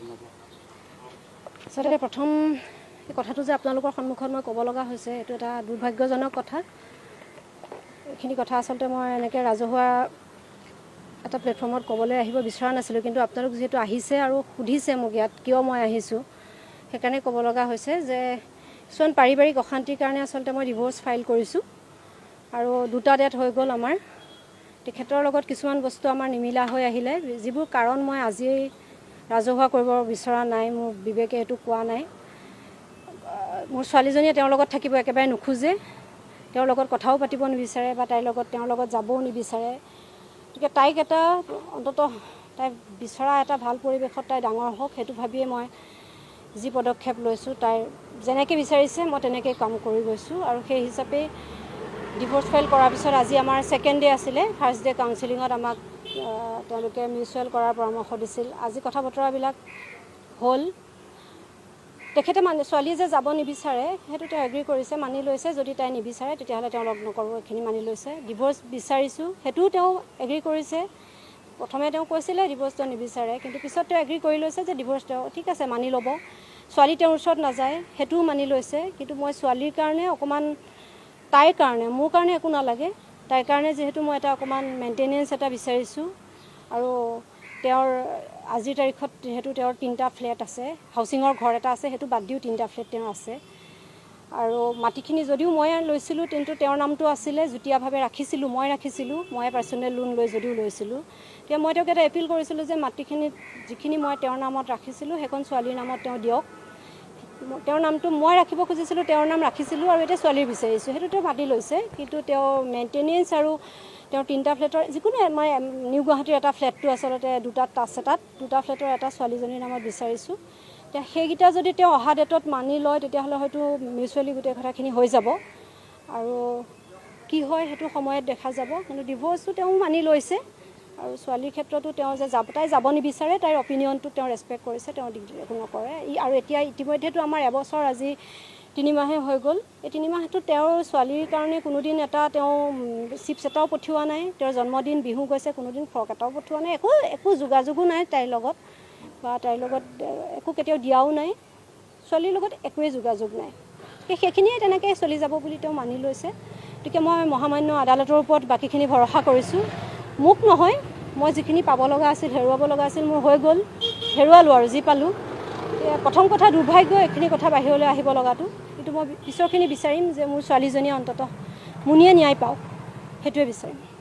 আচলতে প্ৰথম এই কথাটো যে আপোনালোকৰ সন্মুখত মই ক'ব লগা হৈছে এইটো এটা দুৰ্ভাগ্যজনক কথা। এইখিনি কথা আচলতে মই এনেকৈ ৰাজহুৱা এটা প্লেটফৰ্মত ক'বলৈ আহিব বিচৰা নাছিলোঁ, কিন্তু আপোনালোক যিহেতু আহিছে আৰু সুধিছে মোক ইয়াত কিয় মই আহিছোঁ, সেইকাৰণে ক'ব লগা হৈছে যে কিছুমান পাৰিবাৰিক অশান্তিৰ কাৰণে আচলতে মই ডিভোৰ্চ ফাইল কৰিছোঁ আৰু 2টা ডেট হৈ গ'ল। আমাৰ তেখেতৰ লগত কিছুমান বস্তু আমাৰ নিমিলা হৈ আহিলে, যিবোৰ কাৰণ মই আজি ৰাজহুৱা কৰিব বিচৰা নাই, মোৰ বিবেকে এইটো কোৱা নাই। মোৰ ছোৱালীজনীয়ে তেওঁৰ লগত থাকিব একেবাৰে নোখোজে, তেওঁৰ লগত কথাও পাতিব নিবিচাৰে বা তেওঁৰ লগত যাবও নিবিচাৰে। গতিকে তাইক এটা অন্ততঃ তাই বিচৰা এটা ভাল পৰিৱেশত তাই ডাঙৰ হওক, সেইটো ভাবিয়ে মই যি পদক্ষেপ লৈছোঁ, তাইৰ যেনেকৈ বিচাৰিছে মই তেনেকৈ কাম কৰি গৈছোঁ। আৰু সেই হিচাপে ডিভোৰ্চ ফাইল কৰাৰ পিছত আজি আমাৰ 2nd ডে আছিলে। ফাৰ্ষ্ট ডে কাউন্সিলিঙত আমাক তেওঁলোকে মিউচুৱেল কৰাৰ পৰামৰ্শ দিছিল। আজি কথা বতৰাবিলাক হ'ল। তেখেতে ছোৱালীয়ে যে যাব নিবিচাৰে সেইটো তেওঁ এগ্ৰী কৰিছে, মানি লৈছে। যদি তাই নিবিচাৰে তেতিয়াহ'লে তেওঁ লগ নকৰোঁ, এইখিনি মানি লৈছে। ডিভোৰ্চ বিচাৰিছোঁ সেইটোও তেওঁ এগ্ৰী কৰিছে। প্ৰথমে তেওঁ কৈছিলে ডিভোৰ্চ তেওঁ নিবিচাৰে, কিন্তু পিছত তেওঁ এগ্ৰী কৰি লৈছে যে ডিভোৰ্চ তেওঁ ঠিক আছে মানি ল'ব। ছোৱালী তেওঁৰ ওচৰত নাযায় সেইটোও মানি লৈছে। কিন্তু মই ছোৱালীৰ কাৰণে অকণমান, তাইৰ কাৰণে, মোৰ কাৰণে একো নালাগে, তাইৰ কাৰণে যিহেতু মই এটা অকণমান মেইনটেনেঞ্চ এটা বিচাৰিছোঁ। আৰু তেওঁৰ আজিৰ তাৰিখত যিহেতু তেওঁৰ 3টা ফ্লেট আছে, হাউচিঙৰ ঘৰ এটা আছে, সেইটো বাদ দিও 3টা ফ্লেট তেওঁৰ আছে। আৰু মাটিখিনি যদিও মই লৈছিলোঁ, কিন্তু তেওঁৰ নামটো আছিলে, যুটীয়াভাৱে ৰাখিছিলোঁ, মই পাৰ্চনেল লোন লৈ যদিও লৈছিলোঁ। তেতিয়া মই তেওঁক এটা এপিল কৰিছিলোঁ যে মাটিখিনিত যিখিনি মই তেওঁৰ নামত ৰাখিছিলোঁ সেইখন ছোৱালীৰ নামত তেওঁ দিয়ক। তেওঁৰ নামটো মই ৰাখিব খুজিছিলোঁ, তেওঁৰ নাম ৰাখিছিলোঁ আৰু এতিয়া ছোৱালীৰ বিচাৰিছোঁ, সেইটো তেওঁ মাতি লৈছে। কিন্তু তেওঁ মেইনটেনেঞ্চ আৰু তেওঁৰ 3টা ফ্লেটৰ যিকোনো মই নিউ গুৱাহাটীৰ এটা ফ্লেটটো আচলতে 2টাত আছে, তাত 2টা ফ্লেটৰ এটা ছোৱালীজনীৰ নামত বিচাৰিছোঁ। এতিয়া সেইকেইটা যদি তেওঁ অহা ডেটত মানি লয় তেতিয়াহ'লে হয়তো মিউচুৱেলি গোটেই কথাখিনি হৈ যাব। আৰু কি হয় সেইটো সময়ত দেখা যাব। কিন্তু ডিভোৰ্চটো তেওঁ মানি লৈছে। আৰু ছোৱালীৰ ক্ষেত্ৰতো তেওঁ যে তাই যাব নিবিচাৰে, তাইৰ অপিনিয়নটো তেওঁ ৰেচপেক্ট কৰিছে, তেওঁ একো নকৰে। আৰু এতিয়া ইতিমধ্যেতো আমাৰ এবছৰ আজি 3 মাহে হৈ গ'ল। এই 3 মাহটো তেওঁৰ ছোৱালীৰ কাৰণে কোনোদিন এটা তেওঁ চিপছ এটাও পঠিওৱা নাই, তেওঁৰ জন্মদিন বিহু গৈছে কোনোদিন ফ্ৰক এটাও পঠিওৱা নাই, একো যোগাযোগো নাই তাইৰ লগত, বা তাইৰ লগত একো কেতিয়াও দিয়াও নাই, ছোৱালীৰ লগত একোৱেই যোগাযোগ নাই। সেইখিনিয়ে তেনেকৈ চলি যাব বুলি তেওঁ মানি লৈছে। গতিকে মই মহামান্য আদালতৰ ওপৰত বাকীখিনি ভৰসা কৰিছোঁ। মোক নহয়, মই যিখিনি পাব লগা আছিল, হেৰুৱাব লগা আছিল, মোৰ হৈ গ'ল, হেৰুৱালোঁ আৰু যি পালোঁ। প্ৰথম কথা দুৰ্ভাগ্য এইখিনি কথা বাহিৰলৈ আহিব লগাটো, কিন্তু মই পিছৰখিনি বিচাৰিম যে মোৰ ছোৱালীজনীয়ে অন্ততঃ মুনিয়ে ন্যায় পাওক, সেইটোৱে বিচাৰিম।